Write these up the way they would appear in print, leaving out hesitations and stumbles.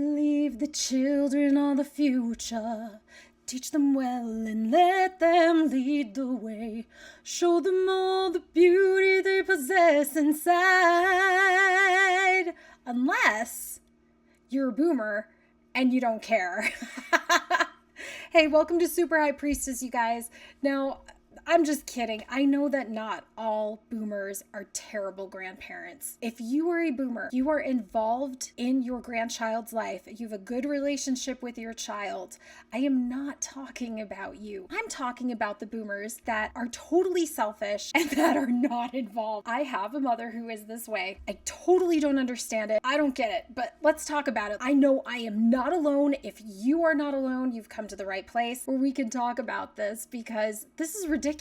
Leave the children all the future. Teach them well and let them lead the way. Show them all the beauty they possess inside. Unless you're a boomer and you don't care. Hey, welcome to Super High Priestess, you guys. Now, I'm just kidding. I know that not all boomers are terrible grandparents. If you are a boomer, you are involved in your grandchild's life, you have a good relationship with your child, I am not talking about you. I'm talking about the boomers that are totally selfish and that are not involved. I have a mother who is this way. I totally don't understand it. I don't get it, but let's talk about it. I know I am not alone. If you are not alone, you've come to the right place where we can talk about this, because this is ridiculous.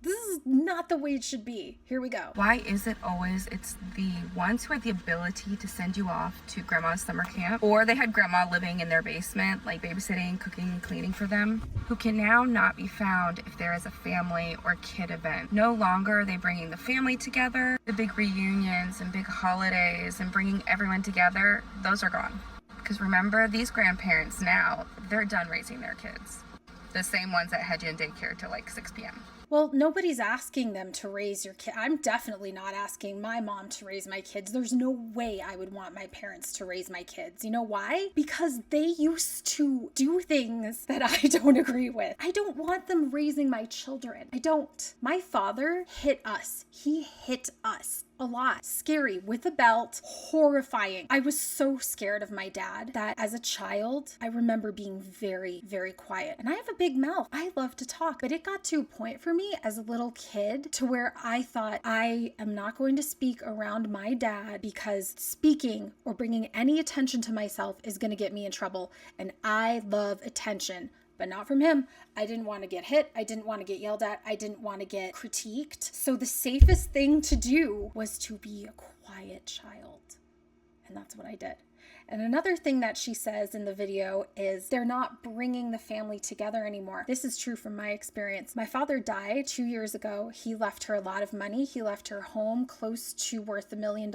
This is not the way it should be. Here we go. Why is it always it's the ones who had the ability to send you off to grandma's summer camp, or they had grandma living in their basement, like babysitting, cooking, and cleaning for them, who can now not be found if there is a family or kid event? No longer are they bringing the family together. The big reunions and big holidays and bringing everyone together, those are gone. Because remember, these grandparents now, they're done raising their kids. The same ones that had you in daycare till like 6 p.m. Well, nobody's asking them to raise your kid. I'm definitely not asking my mom to raise my kids. There's no way I would want my parents to raise my kids. You know why? Because they used to do things that I don't agree with. I don't want them raising my children. I don't. My father hit us. He hit us a lot. Scary, with a belt, horrifying. I was so scared of my dad that as a child, I remember being very, very quiet. And I have a big mouth. I love to talk, but it got to a point for me as a little kid to where I thought, I am not going to speak around my dad because speaking or bringing any attention to myself is going to get me in trouble. And I love attention. But not from him. I didn't want to get hit. I didn't want to get yelled at. I didn't want to get critiqued. So the safest thing to do was to be a quiet child. And that's what I did. And another thing that she says in the video is they're not bringing the family together anymore. This is true from my experience. My father died 2 years ago. He left her a lot of money. He left her home close to worth $1 million.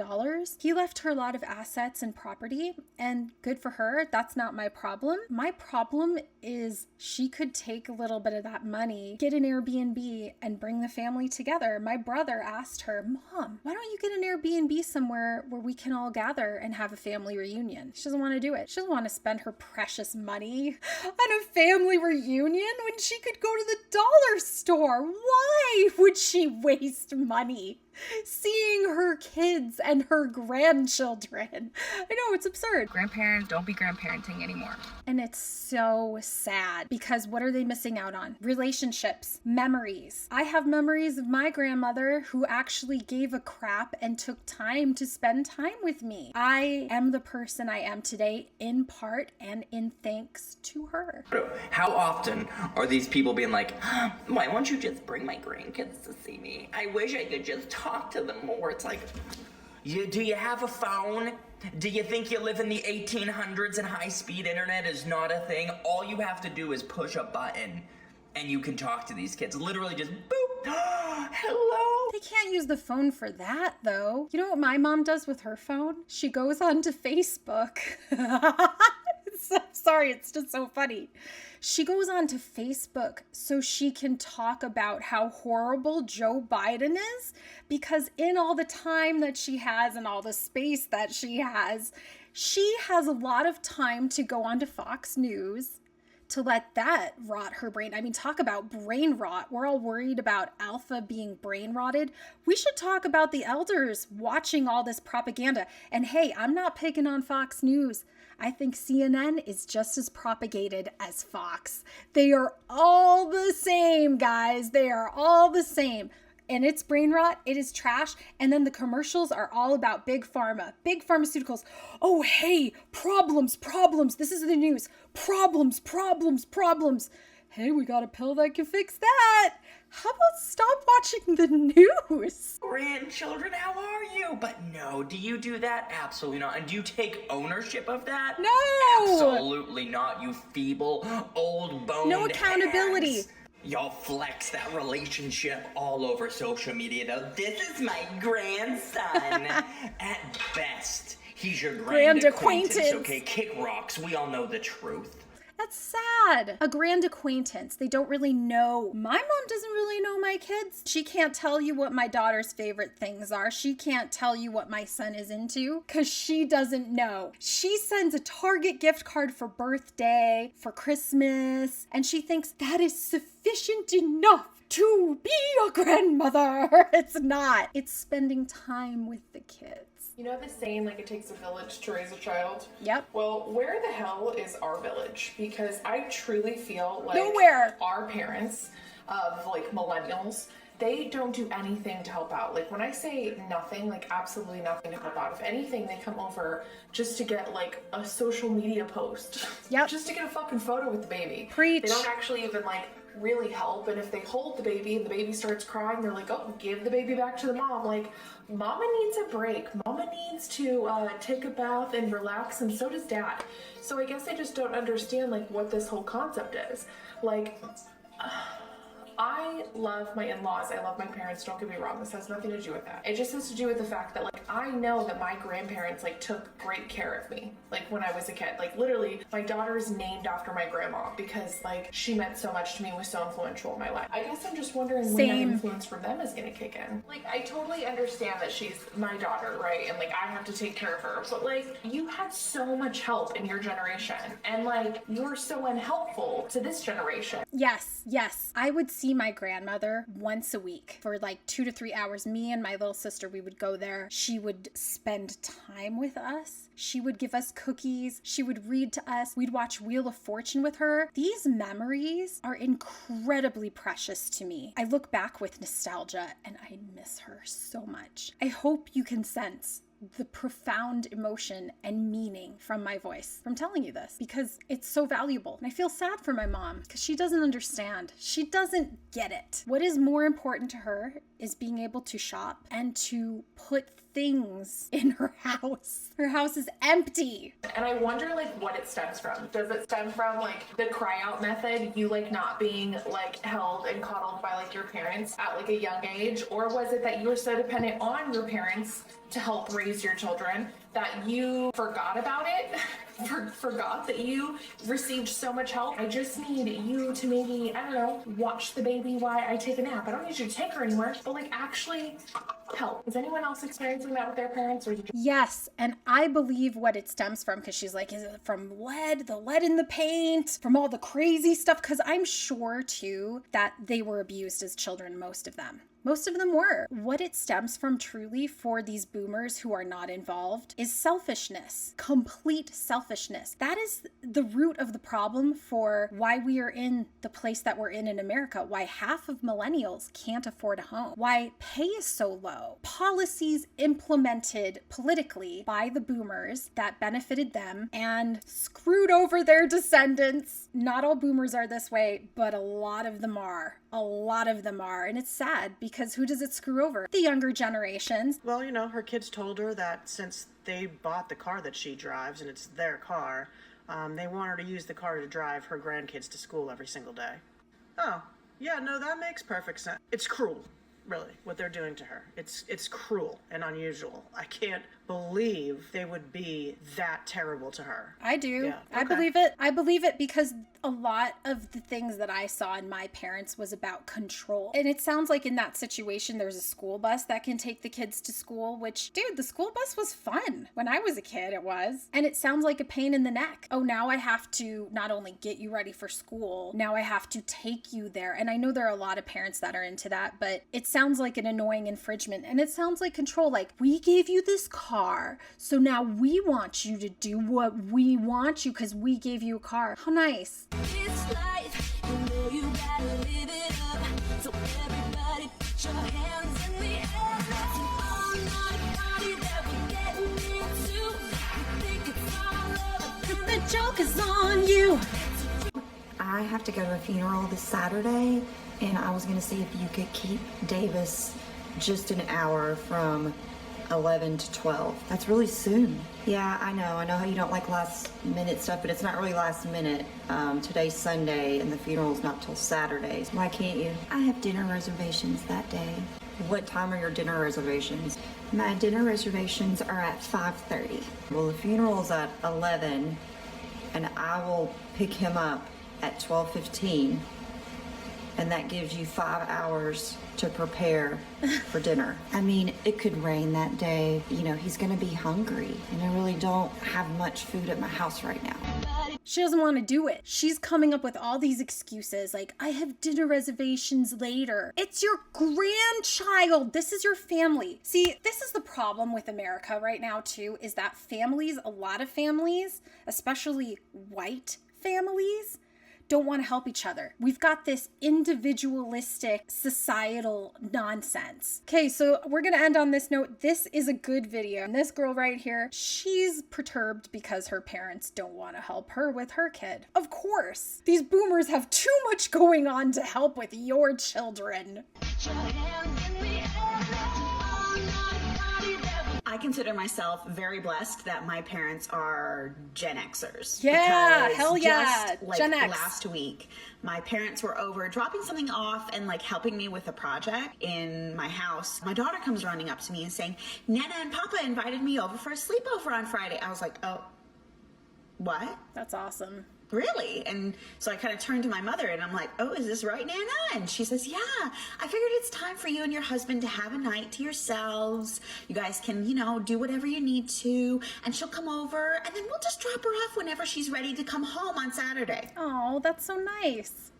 He left her a lot of assets and property, and good for her. That's not my problem. My problem is she could take a little bit of that money, get an Airbnb, and bring the family together. My brother asked her, Mom, why don't you get an Airbnb somewhere where we can all gather and have a family reunion? She doesn't want to do it. She doesn't want to spend her precious money on a family reunion when she could go to the dollar store. Why would she waste money seeing her kids and her grandchildren? I know, it's absurd. Grandparents don't be grandparenting anymore. And it's so sad because what are they missing out on? Relationships, memories. I have memories of my grandmother who actually gave a crap and took time to spend time with me. I am the person I am today in part and in thanks to her. How often are these people being like, why won't you just bring my grandkids to see me? I wish I could just talk to them more. It's like, do you have a phone? Do you think you live in the 1800s and high-speed internet is not a thing? All you have to do is push a button and you can talk to these kids. Literally just boop. Hello. They can't use the phone for that, though. You know what my mom does with her phone? She goes onto Facebook. Sorry, it's just so funny. She goes on to Facebook so she can talk about how horrible Joe Biden is, because in all the time that she has and all the space that she has a lot of time to go onto Fox News to let that rot her brain. I mean, talk about brain rot. We're all worried about Alpha being brain rotted. We should talk about the elders watching all this propaganda. And hey, I'm not picking on Fox News. I think CNN is just as propagated as Fox. They are all the same, guys. They are all the same. And it's brain rot, it is trash. And then the commercials are all about big pharma, big pharmaceuticals. Oh, hey, problems. This is the news. Problems. Hey, we got a pill that can fix that. How about stop watching the news? Grandchildren, how are you? But no, do you do that? Absolutely not. And do you take ownership of that? No. Absolutely not, you feeble, old-boned No accountability. hags. Y'all flex that relationship all over social media, though. This is my grandson. At best, He's your Grand acquaintance, acquaintance. okay? Kick rocks. We all know the truth. That's sad. A grand acquaintance. They don't really know. My mom doesn't really know my kids. She can't tell you what my daughter's favorite things are. She can't tell you what my son is into because she doesn't know. She sends a Target gift card for birthday, for Christmas, and she thinks that is sufficient enough to be a grandmother. It's not. It's spending time with the kids. You know the saying, like, it takes a village to raise a child? Yep. Well, where the hell is our village? Because I truly feel like Nowhere. our parents of, like, millennials, they don't do anything to help out. Like, when I say nothing, like, absolutely nothing to help out. If anything, they come over just to get, like, a social media post. Yep. Just to get a fucking photo with the baby. Preach. They don't actually even, like, really help. And if they hold the baby and the baby starts crying, they're like, oh, give the baby back to the mom. Like, mama needs a break. Mama needs to take a bath and relax, and so does dad. So I guess I just don't understand, like, what this whole concept is. Like, I love my in-laws. I love my parents. Don't get me wrong. This has nothing to do with that. It just has to do with the fact that, like, I know that my grandparents, like, took great care of me, like, when I was a kid. Like, literally, my daughter is named after my grandma because, like, she meant so much to me, was so influential in my life. I guess I'm just wondering when that influence from them is gonna kick in. Like, I totally understand that she's my daughter, right? And, like, I have to take care of her. But, like, you had so much help in your generation. And, like, you're so unhelpful to this generation. Yes, yes. I would see my grandmother once a week for like 2 to 3 hours. Me and my little sister, we would go there. She would spend time with us. She would give us cookies. She would read to us. We'd watch Wheel of Fortune with her. These memories are incredibly precious to me. I look back with nostalgia and I miss her so much. I hope you can sense the profound emotion and meaning from my voice from telling you this because it's so valuable. And I feel sad for my mom because she doesn't understand. She doesn't get it. What is more important to her is being able to shop and to put things in her house. Her house is empty. And I wonder, like, what it stems from. Does it stem from, like, the cry out method, you, like, not being, like, held and coddled by, like, your parents at, like, a young age? Or was it that you were so dependent on your parents to help raise your children that you forgot about it? Forgot that you received so much help? I just need you to maybe, I don't know, watch the baby while I take a nap. I don't need you to take her anywhere, but, like, actually help. Is anyone else experiencing that with their parents? Or Yes, and I believe what it stems from, because she's like, is it from lead, the lead in the paint, from all the crazy stuff? Because I'm sure, too, that they were abused as children, most of them. Most of them were. What it stems from truly for these boomers who are not involved is selfishness, complete selfishness. That is the root of the problem for why we are in the place that we're in America, why half of millennials can't afford a home, why pay is so low. Policies implemented politically by the boomers that benefited them and screwed over their descendants. Not all boomers are this way, but a lot of them are. A lot of them are. And it's sad because who does it screw over? The younger generations. Well, you know, her kids told her that since they bought the car that she drives and it's their car, they want her to use the car to drive her grandkids to school every single day. Oh, yeah, no, that makes perfect sense. It's cruel, really, what they're doing to her. It's cruel and unusual. I can't believe they would be that terrible to her. I do. Yeah, I believe it. I believe it because a lot of the things that I saw in my parents was about control. And it sounds like in that situation, there's a school bus that can take the kids to school, which, dude, the school bus was fun. When I was a kid, it was. And it sounds like a pain in the neck. Oh, now I have to not only get you ready for school, now I have to take you there. And I know there are a lot of parents that are into that, but it sounds like an annoying infringement. And it sounds like control. Like, we gave you this car, so now we want you to do what we want you because we gave you a car. How nice. It's life, you know you gotta live it up. So everybody put your hands in the air. It's an all-night party that we're getting into. You think it's all over, The joke is on you. I have to go to a funeral this Saturday, and I was gonna see if you could keep Davis just an hour from 11 to 12. That's really soon. Yeah, I know how you don't like last minute stuff, but it's not really last minute. Today's Sunday and the funeral's not till Saturdays. Why can't you? I have dinner reservations that day. What time are your dinner reservations? My dinner reservations are at 5:30. Well, the funeral's at 11, and I will pick him up at 12:15, and that gives you 5 hours to prepare for dinner. I mean, it could rain that day. You know, he's gonna be hungry, and I really don't have much food at my house right now. She doesn't want to do it. She's coming up with all these excuses like, I have dinner reservations later. It's your grandchild. This is your family. See, this is the problem with America right now too, is that families, a lot of families, especially white families, don't want to help each other. We've got this individualistic societal nonsense. Okay, so we're gonna end on this note. This is a good video. And this girl right here, she's perturbed because her parents don't want to help her with her kid. Of course, these boomers have too much going on to help with your children. I consider myself very blessed that my parents are Gen Xers. Yeah, because hell yeah, just, like, Gen X. last week, my parents were over dropping something off and like helping me with a project in my house. My daughter comes running up to me and saying, Nana and Papa invited me over for a sleepover on Friday. I was like, oh, what? That's awesome. Really? And so I kind of turned to my mother and I'm like, oh, is this right, Nana? And she says, yeah, I figured it's time for you and your husband to have a night to yourselves. You guys can, you know, do whatever you need to. And she'll come over and then we'll just drop her off whenever she's ready to come home on Saturday. Oh, that's so nice.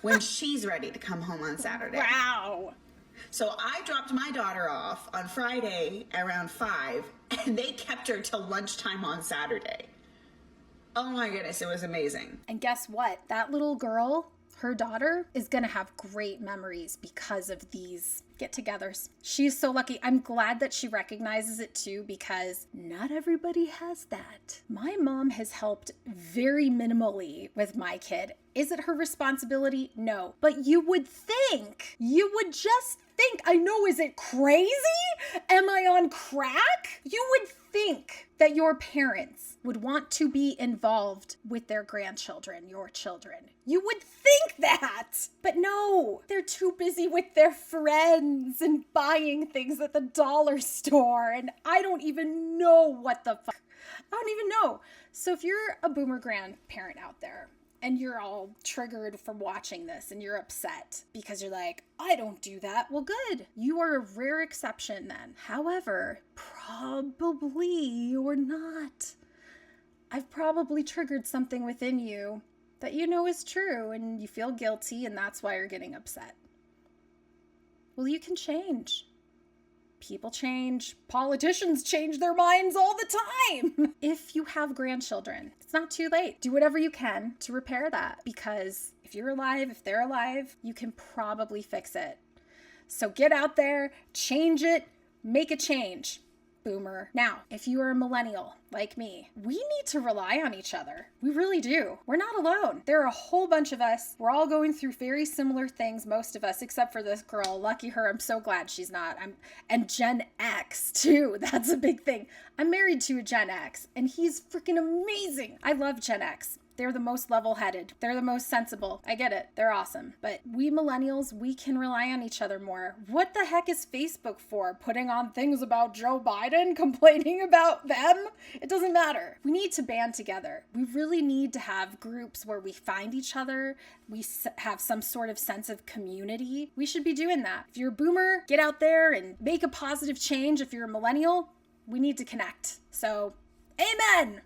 When she's ready to come home on Saturday. Wow. So I dropped my daughter off on Friday around 5 and they kept her till lunchtime on Saturday. Oh my goodness, it was amazing. And guess what? That little girl, her daughter, is gonna have great memories because of these get-togethers. She's so lucky. I'm glad that she recognizes it too, because not everybody has that. My mom has helped very minimally with my kid. Is it her responsibility? No. But you would just think, I know, is it crazy? Am I on crack? You would think that your parents would want to be involved with their grandchildren, your children. You would think that. But no, they're too busy with their friends and buying things at the dollar store. And I don't even know what the fuck. I don't even know. So if you're a boomer grandparent out there, and you're all triggered from watching this and you're upset because you're like, I don't do that. Well, good. You are a rare exception then. However, probably you're not. I've probably triggered something within you that you know is true and you feel guilty and that's why you're getting upset. Well, you can change. People change. Politicians change their minds all the time. If you have grandchildren, it's not too late. Do whatever you can to repair that, because if you're alive, if they're alive, you can probably fix it. So get out there, change it, make a change. Boomer. Now, if you are a millennial like me, we need to rely on each other. We really do. We're not alone. There are a whole bunch of us. We're all going through very similar things, most of us, except for this girl. Lucky her. I'm so glad she's not. And Gen X too. That's a big thing. I'm married to a Gen X and he's freaking amazing. I love Gen X. They're the most level-headed. They're the most sensible. I get it. They're awesome. But we millennials, we can rely on each other more. What the heck is Facebook for? Putting on things about Joe Biden, complaining about them? It doesn't matter. We need to band together. We really need to have groups where we find each other. We have some sort of sense of community. We should be doing that. If you're a boomer, get out there and make a positive change. If you're a millennial, we need to connect. So, amen.